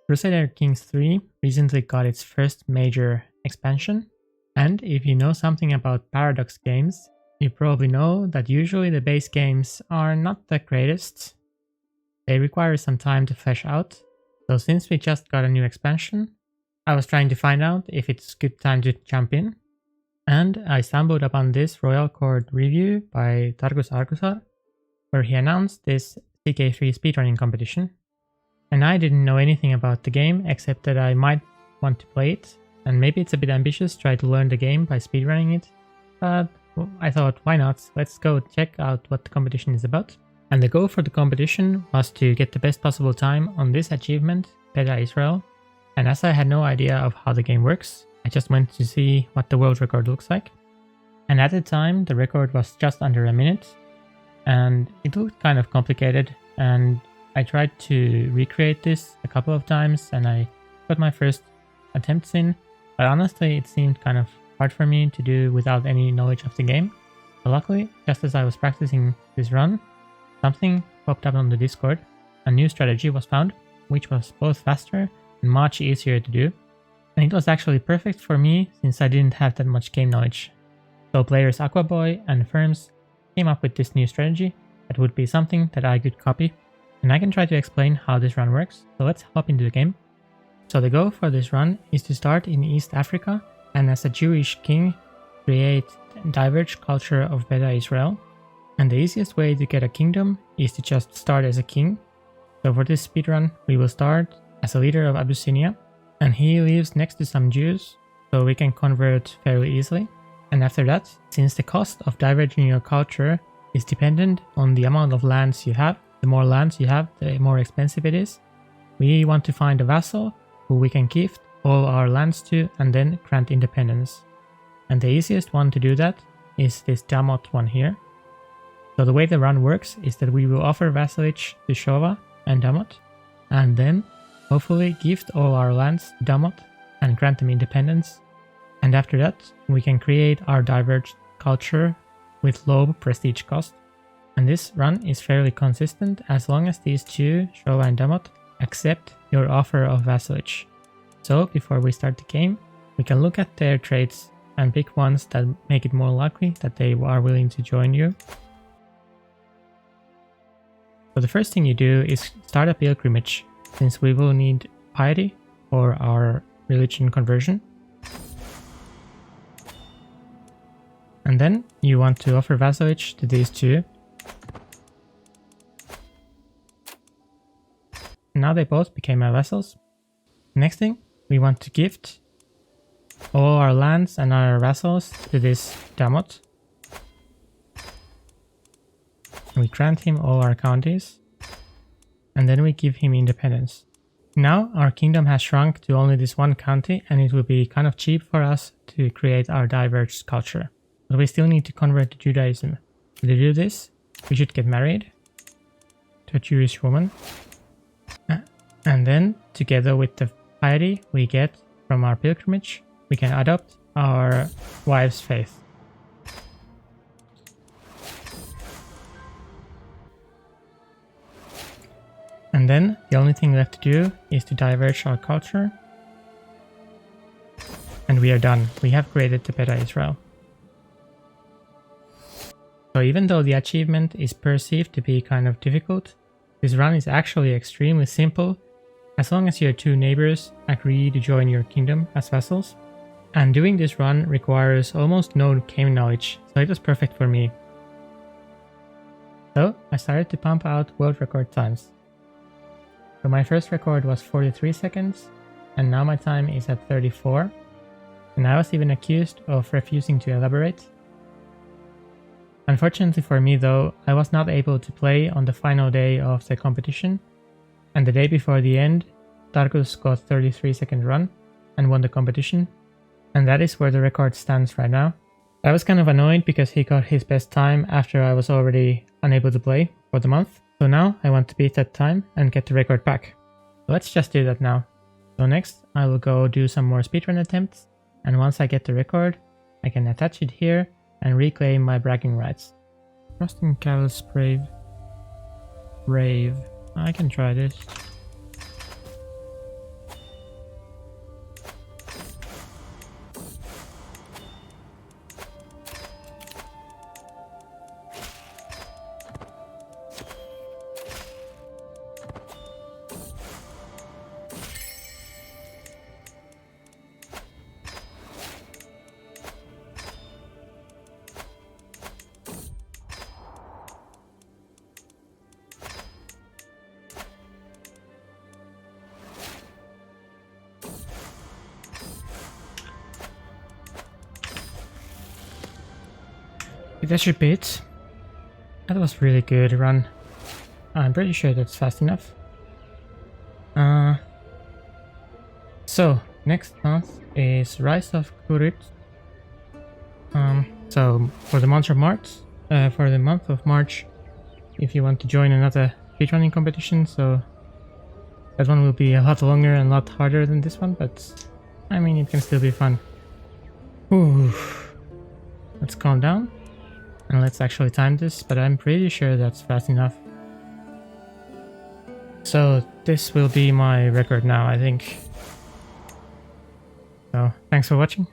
Crusader Kings 3 recently got its first major expansion, and if you know something about Paradox games, you probably know that usually the base games are not the greatest. They require some time to flesh out, so since we just got a new expansion, I was trying to find out if it's good time to jump in, and I stumbled upon this Royal Court review by Targus Argusar, where he announced this CK3 speedrunning competition. And I didn't know anything about the game except that I might want to play it, and maybe it's a bit ambitious to try to learn the game by speedrunning it, but I thought why not, let's go check out what the competition is about. And the goal for the competition was to get the best possible time on this achievement, Beta Israel, and as I had no idea of how the game works, I just went to see what the world record looks like. And at the time the record was just under a minute, and it looked kind of complicated, and I tried to recreate this a couple of times and I got my first attempts in, but honestly it seemed kind of hard for me to do without any knowledge of the game. But luckily, just as I was practicing this run, something popped up on the Discord. A new strategy was found, which was both faster and much easier to do. And it was actually perfect for me since I didn't have that much game knowledge. So players Aquaboy and Firms came up with this new strategy that would be something that I could copy. And I can try to explain how this run works, so let's hop into the game. So the goal for this run is to start in East Africa and as a Jewish king create diverged culture of Beta Israel. And the easiest way to get a kingdom is to just start as a king. So for this speedrun we will start as a leader of Abyssinia, and he lives next to some Jews, so we can convert fairly easily. And after that, since the cost of diverging your culture is dependent on the amount of lands you have, the more lands you have, the more expensive it is. We want to find a vassal who we can gift all our lands to and then grant independence. And the easiest one to do that is this Damot one here. So the way the run works is that we will offer vassalage to Shova and Damot, and then hopefully gift all our lands to Damot and grant them independence. And after that, we can create our diverged culture with low prestige cost. And this run is fairly consistent as long as these two, Shova and Damot, accept your offer of vassalage. So before we start the game, we can look at their traits and pick ones that make it more likely that they are willing to join you. So the first thing you do is start a pilgrimage, since we will need piety for our religion conversion. And then you want to offer vassalage to these two. Now they both became our vassals. Next thing, we want to gift all our lands and our vassals to this Damot. We grant him all our counties, and then we give him independence. Now our kingdom has shrunk to only this one county, and it will be kind of cheap for us to create our diverged culture. But we still need to convert to Judaism. To do this, we should get married to a Jewish woman. And then, together with the piety we get from our pilgrimage, we can adopt our wife's faith. And then, the only thing left to do is to diverge our culture. And we are done. We have created the Beta Israel. So even though the achievement is perceived to be kind of difficult, this run is actually extremely simple, as long as your two neighbors agree to join your kingdom as vassals. And doing this run requires almost no game knowledge, so it was perfect for me. So I started to pump out world record times. So my first record was 43 seconds, and now my time is at 34. And I was even accused of refusing to elaborate. Unfortunately for me though, I was not able to play on the final day of the competition, and the day before the end, Targus got 33-second run and won the competition, and that is where the record stands right now. I was kind of annoyed because he got his best time after I was already unable to play for the month, so now I want to beat that time and get the record back. So let's just do that now. So next I will go do some more speedrun attempts, and once I get the record, I can attach it here and reclaim my bragging rights. Trusting Caval's Brave. I can try this. That should be it. That was really good run. I'm pretty sure that's fast enough. So next month is Rise of Kurit. So for the month of March, if you want to join another speedrunning competition, so that one will be a lot longer and a lot harder than this one, but I mean it can still be fun. Ooh. Let's calm down and let's actually time this, but I'm pretty sure that's fast enough. So this will be my record now, I think. So thanks for watching.